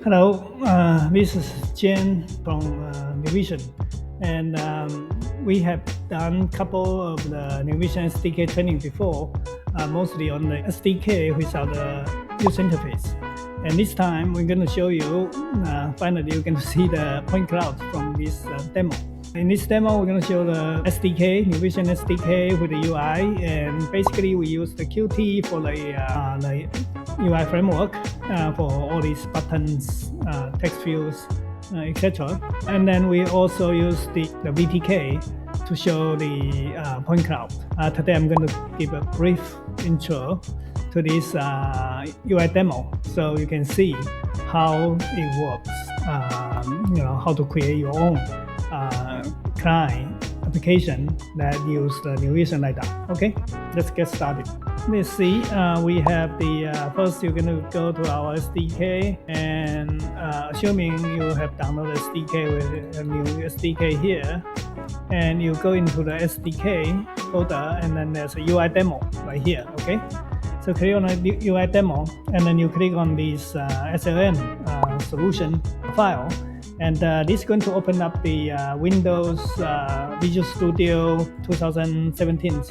Hello, this is Jen from Neuvition, and we have done a couple of the Neuvition SDK training before, mostly on the SDK without the user interface. And this time we're going to show you, finally you're going to see the point cloud from this demo. In this demo, we're going to show the SDK, Neuvision SDK with the UI, and basically we use the Qt for the UI framework for all these buttons, text fields, etc. And then we also use the VTK to show the point cloud. Today I'm going to give a brief intro to this UI demo so you can see how it works, how to create your own client application that use the Neuvision LiDAR. Okay, let's get started. Let's see, we have the, first you're going to go to our SDK, and assuming you have downloaded SDK with a new SDK here, and you go into the SDK folder, and then there's a UI demo right here, okay? So click on the UI demo, and then you click on this SLM solution file, and this is going to open up the Windows Visual Studio 2017.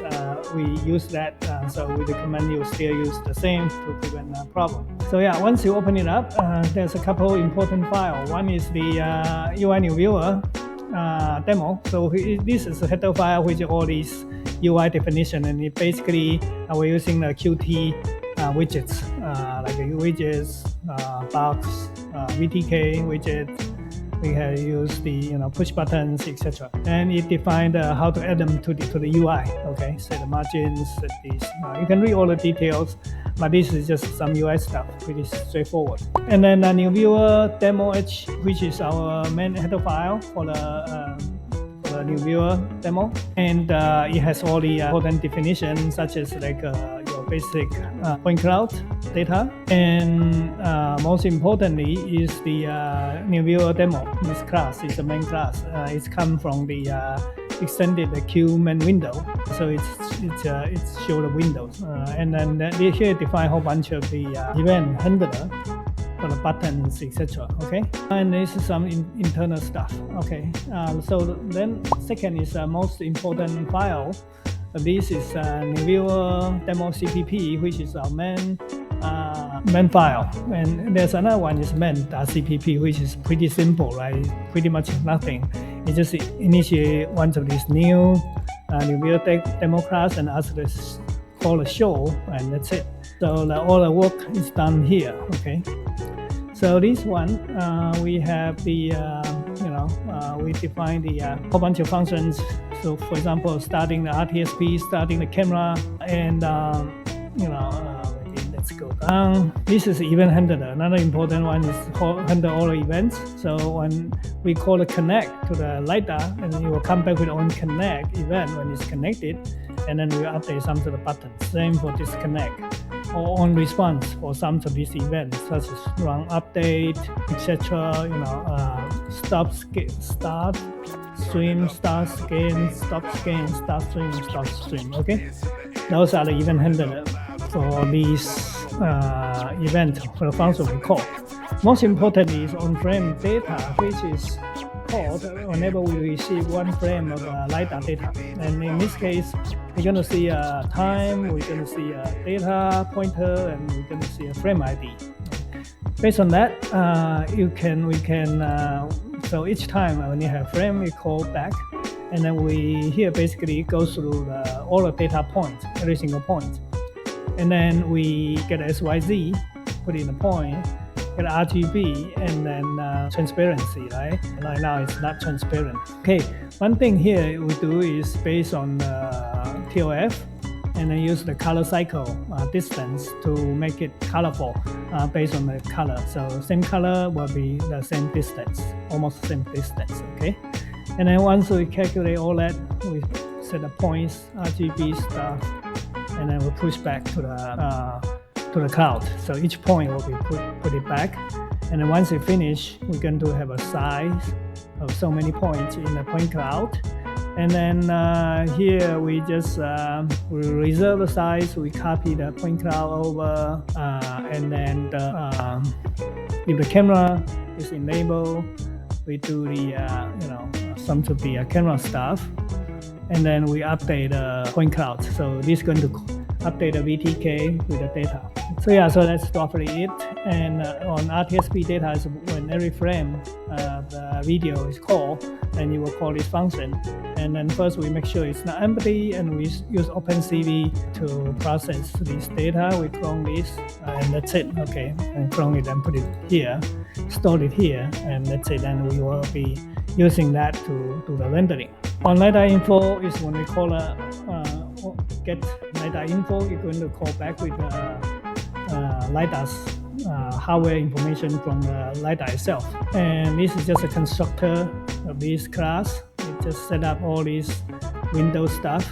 We use that, so we recommend you still use the same to prevent a problem. So yeah, once you open it up, there's a couple important files. One is the UI New Viewer demo. So this is a header file with all these UI definition, and it basically we're using the Qt widgets, like the widgets, box, VTK widgets. We have used the push buttons, etc. And it defined how to add them to the UI. Okay, set the margins, set these. You can read all the details, but this is just some UI stuff, pretty straightforward. And then the New Viewer demo H, which is our main header file for the New Viewer demo, and it has all the important definitions such as like your basic point cloud data, and most importantly is the New Viewer demo. This class is the main class. It's come from the extended Q main window, so it's show the windows, and then here define a whole bunch of the event handler for the buttons, etc. Okay, and this is some internal stuff. Okay, so then second is the most important file. This is New Viewer demo CPP, which is our main file, and there's another one is main.cpp, which is pretty simple, right? Pretty much nothing. It just initiate one of these new New Viewer demo class and ask this call a show, and that's it. So all the work is done here. Okay. So this one, we have the, we define the whole bunch of functions. So for example, starting the RTSP, starting the camera, and let's go down. This is event handler. Another important one is handle all the events. So when we call the connect to the LiDAR, and it will come back with on connect event when it's connected, and then we will update some of the buttons. Same for disconnect, or on response for some of these events, such as run update, etc. Stop, start, stream, start, scan, stop, scan, start, stream, stop, stream. Okay, those are the event handler for these event for the function we call. Most importantly is on-frame data, which is called whenever we receive one frame of LiDAR data. And in this case, we're going to see a time, we're going to see a data pointer, and we're going to see a frame ID. Based on that, we can so each time when you have frame, we call back, and then we here basically go through all the data points, every single point, and then we get SYZ, put in a point, get RGB, and then transparency, right? Right now it's not transparent. Okay, one thing here we do is based on TOF, and then use the color cycle distance to make it colorful based on the color. So same color will be the same distance, almost the same distance, okay? And then once we calculate all that, we set the points, RGB stuff, and then we push back to the cloud. So each point will be put it back, and then once we finish, we're going to have a size of so many points in the point cloud, And then here we just we reserve the size. We copy the point cloud over, and then if the camera is enabled, we do the some of the camera stuff, and then we update the point cloud. So this is going to update the VTK with the data. So yeah, so that's roughly it. And on RTSP data is when every frame the video is called, then you will call this function. And then first we make sure it's not empty, and we use OpenCV to process this data. We clone this, and that's it. Okay, and clone it and put it here, store it here, and that's it. And we will be using that to do the rendering. On LiDAR info is when we call get LiDAR info, you're going to call back with LiDAR's hardware information from the LiDAR itself. And this is just a constructor of this class. It just set up all this Windows stuff.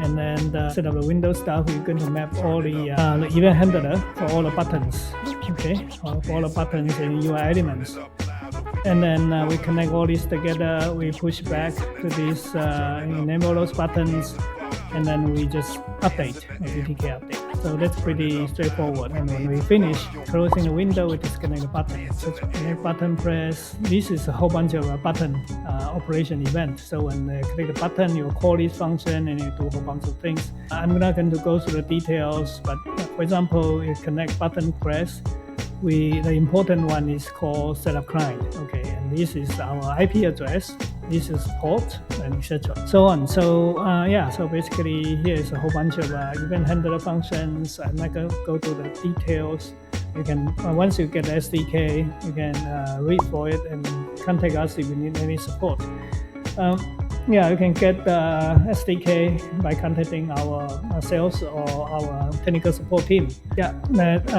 And then the set up the Windows stuff, we're going to map all the event handler for all the buttons. Okay, for all the buttons and UI elements. And then we connect all this together. We push back to this, enable those buttons, and then we just update a VTK update. So that's pretty straightforward. And when we finish closing the window, we disconnect the button. So connect button press. This is a whole bunch of button operation event. So when you click the button, you call this function and you do a whole bunch of things. I'm not going to go through the details, but for example, you connect button press. The important one is called setup client. Okay, and this is our IP address. This is port, and etc. So on. So yeah. So basically, here is a whole bunch of event handler functions. I'm not going to go to the details. You can once you get the SDK, you can read for it and contact us if you need any support. Yeah, you can get the SDK by contacting our sales or our technical support team. Yeah,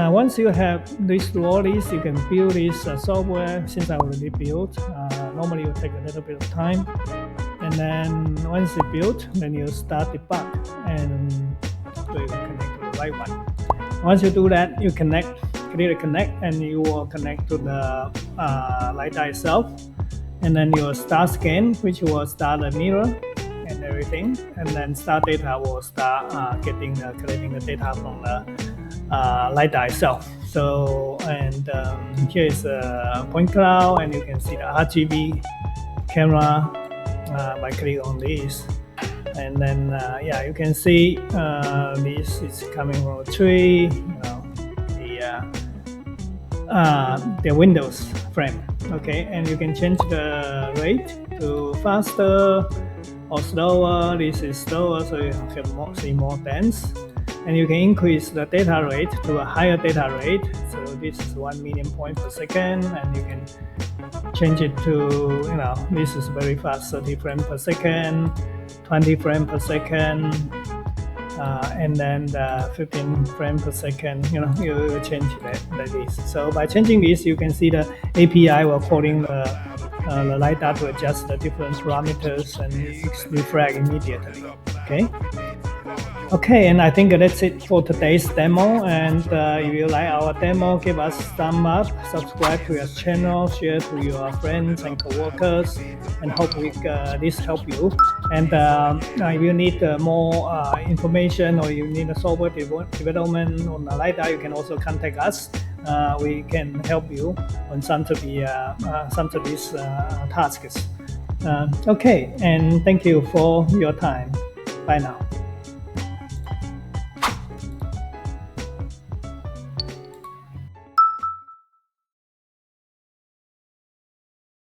once you have this through all these, you can build this software. Since I already built, normally it will take a little bit of time. And then once it's built, then you start debug, and so you can connect to the right one. Once you do that, you clearly connect, and you will connect to the LiDAR itself. And then your start scan, which will start the mirror and everything, and then start data will start collecting the data from the LiDAR itself. So, and here is a point cloud, and you can see the RGB camera by clicking on this. And then yeah, you can see this is coming from a tree, the Windows frame. Okay, and you can change the rate to faster or slower. This is slower, so you can see more dense. And you can increase the data rate to a higher data rate. So this is 1 million points per second, and you can change it to, this is very fast, 30 frames per second, 20 frames per second, and then the 15 frames per second. You change that like this. So by changing this, you can see the API will calling the LiDAR to adjust the different parameters and refract immediately. Okay, and I think that's it for today's demo. And if you like our demo, give us a thumb up, subscribe to our channel, share to your friends and coworkers, and hope this help you. And if you need more information, or you need a software development on the LiDAR, you can also contact us. We can help you on some of these tasks. Okay, and thank you for your time. Bye now.